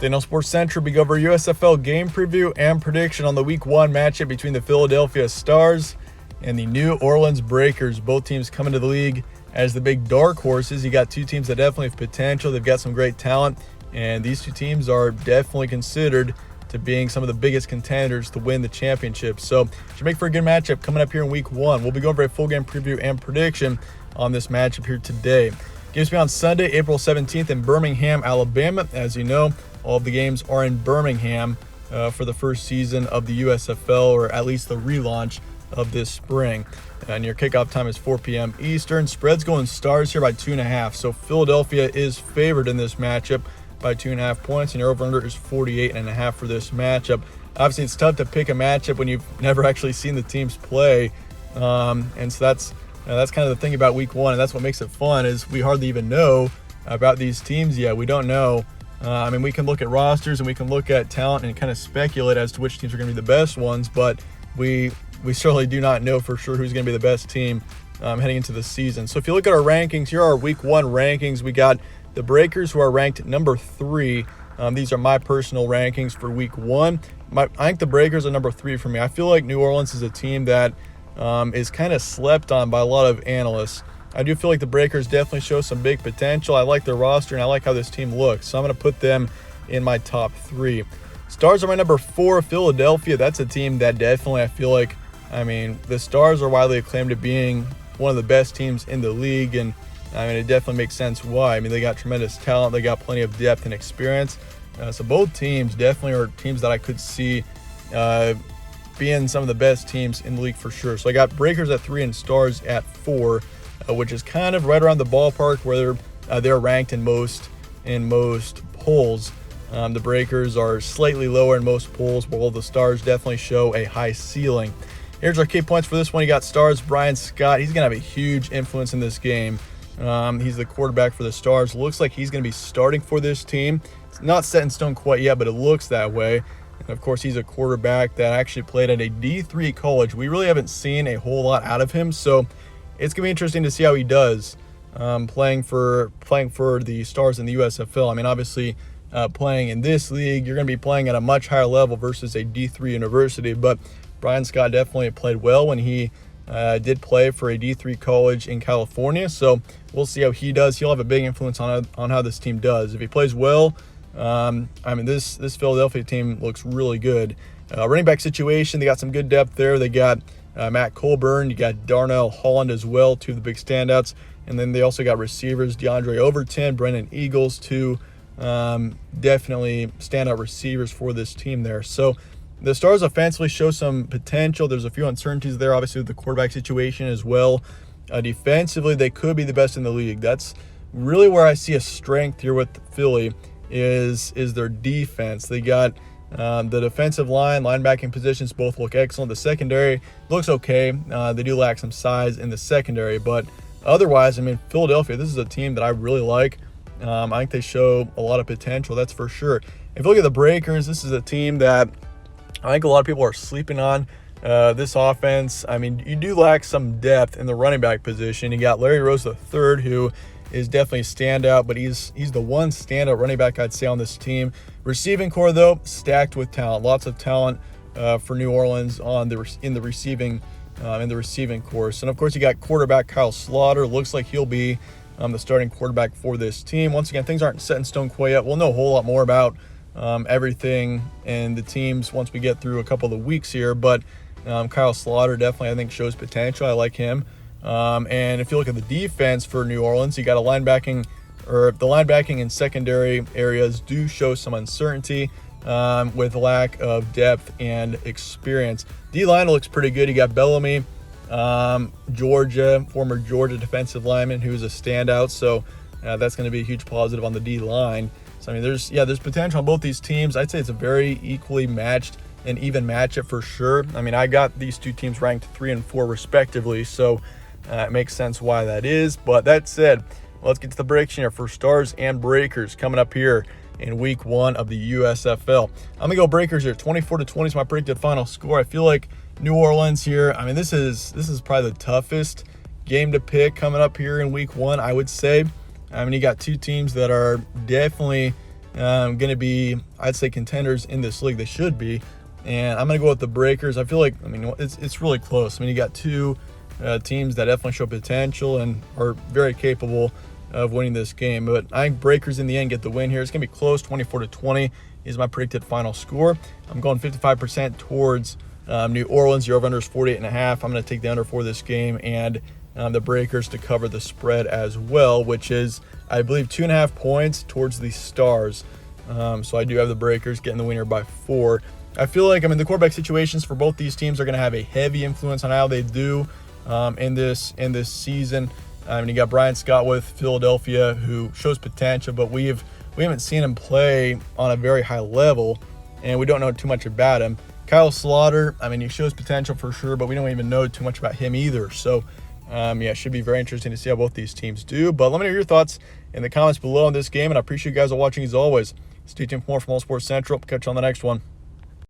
Then on Sports Central, we go over USFL game preview and prediction on the Week 1 matchup between the Philadelphia Stars and the New Orleans Breakers. Both teams coming to the league as the big dark horses. You got two teams that definitely have potential. They've got some great talent, and these two teams are definitely considered to being some of the biggest contenders to win the championship. So should make for a good matchup coming up here in Week 1. We'll be going over a full game preview and prediction on this matchup here today. Games will be on Sunday, April 17th in Birmingham, Alabama. As you know, all of the games are in Birmingham for the first season of the USFL, or at least the relaunch of this spring. And your kickoff time is 4 p.m. Eastern. Spread's going Stars here by 2.5. So Philadelphia is favored in this matchup by 2.5 points, and your over-under is 48.5 for this matchup. Obviously, it's tough to pick a matchup when you've never actually seen the teams play, and so that's kind of the thing about Week 1, and that's what makes it fun, is we hardly even know about these teams yet. We don't know. We can look at rosters and we can look at talent and kind of speculate as to which teams are going to be the best ones, but we certainly do not know for sure who's going to be the best team heading into the season. So if you look at our rankings, here are our Week 1 rankings. We got the Breakers, who are ranked number 3. These are my personal rankings for Week 1. I think the Breakers are number 3 for me. I feel like New Orleans is a team that is kind of slept on by a lot of analysts. I do feel like the Breakers definitely show some big potential. I like their roster, and I like how this team looks. So I'm going to put them in my top 3. Stars are my number 4. Philadelphia, that's a team that definitely I feel like, the Stars are widely acclaimed to being one of the best teams in the league, and it definitely makes sense why. They got tremendous talent. They got plenty of depth and experience. So both teams definitely are teams that I could see being some of the best teams in the league for sure. So I got Breakers at 3 and Stars at 4, which is kind of right around the ballpark where they're ranked in most polls. The Breakers are slightly lower in most polls, while the Stars definitely show a high ceiling. Here's our key points for this one. You got Stars, Brian Scott. He's going to have a huge influence in this game. He's the quarterback for the Stars. Looks like he's going to be starting for this team. It's not set in stone quite yet, but it looks that way. And of course, he's a quarterback that actually played at a D3 college. We really haven't seen a whole lot out of him, so it's going to be interesting to see how he does playing for the Stars in the USFL. Obviously, playing in this league, you're going to be playing at a much higher level versus a D3 university, but Brian Scott definitely played well when he did play for a D3 college in California, so we'll see how he does. He'll have a big influence on how this team does. If he plays well, this Philadelphia team looks really good. Running back situation, they got some good depth there. They got Matt Colburn, you got Darnell Holland as well, two of the big standouts, and then they also got receivers, DeAndre Overton, Brennan Eagles, two definitely standout receivers for this team there. So the Stars offensively show some potential. There's a few uncertainties there, obviously, with the quarterback situation as well. Defensively, they could be the best in the league. That's really where I see a strength here with Philly is their defense. They got the defensive line, linebacking positions both look excellent. The secondary looks okay. They do lack some size in the secondary, but otherwise, Philadelphia, this is a team that I really like. I think they show a lot of potential, that's for sure. If you look at the Breakers, this is a team that I think a lot of people are sleeping on this offense. You do lack some depth in the running back position. You got Larry Rose III, who is definitely a standout, but he's the one standout running back I'd say on this team. Receiving core, though, stacked with talent. Lots of talent for New Orleans in the receiving course. And of course, you got quarterback Kyle Slaughter. Looks like he'll be the starting quarterback for this team. Once again, things aren't set in stone quite yet. We'll know a whole lot more about everything and the teams once we get through a couple of the weeks here, but Kyle Slaughter definitely I think shows potential. I like him. And if you look at the defense for New Orleans, you got the linebacking and secondary areas do show some uncertainty with lack of depth and experience. D-line looks pretty good. You got Bellamy, former Georgia defensive lineman, who's a standout, so that's going to be a huge positive on the D-line. So there's potential on both these teams. I'd say it's a very equally matched and even matchup for sure. I got these two teams ranked 3 and 4 respectively, so it makes sense why that is. But that said, let's get to the prediction here for Stars and Breakers coming up here in Week 1 of the USFL. I'm gonna go Breakers here. 24-20 is my predicted final score. I feel like New Orleans here. This is probably the toughest game to pick coming up here in Week 1. I would say. You got two teams that are definitely going to be, I'd say, contenders in this league. They should be. And I'm going to go with the Breakers. I feel like, it's really close. You got two teams that definitely show potential and are very capable of winning this game. But I think Breakers in the end get the win here. It's going to be close. 24-20 is my predicted final score. I'm going 55% towards New Orleans. Your over-under is 48.5. I'm going to take the under for this game, and the Breakers to cover the spread as well, which is, I believe, 2.5 points towards the Stars. So I do have the Breakers getting the winner by 4. I feel like, the quarterback situations for both these teams are going to have a heavy influence on how they do in this season. You got Brian Scott with Philadelphia, who shows potential, but we haven't seen him play on a very high level, and we don't know too much about him. Kyle Slaughter, he shows potential for sure, but we don't even know too much about him either. So, it should be very interesting to see how both these teams do. But let me know your thoughts in the comments below on this game, and I appreciate you guys watching as always. Stay tuned for more from All Sports Central. Catch you on the next one.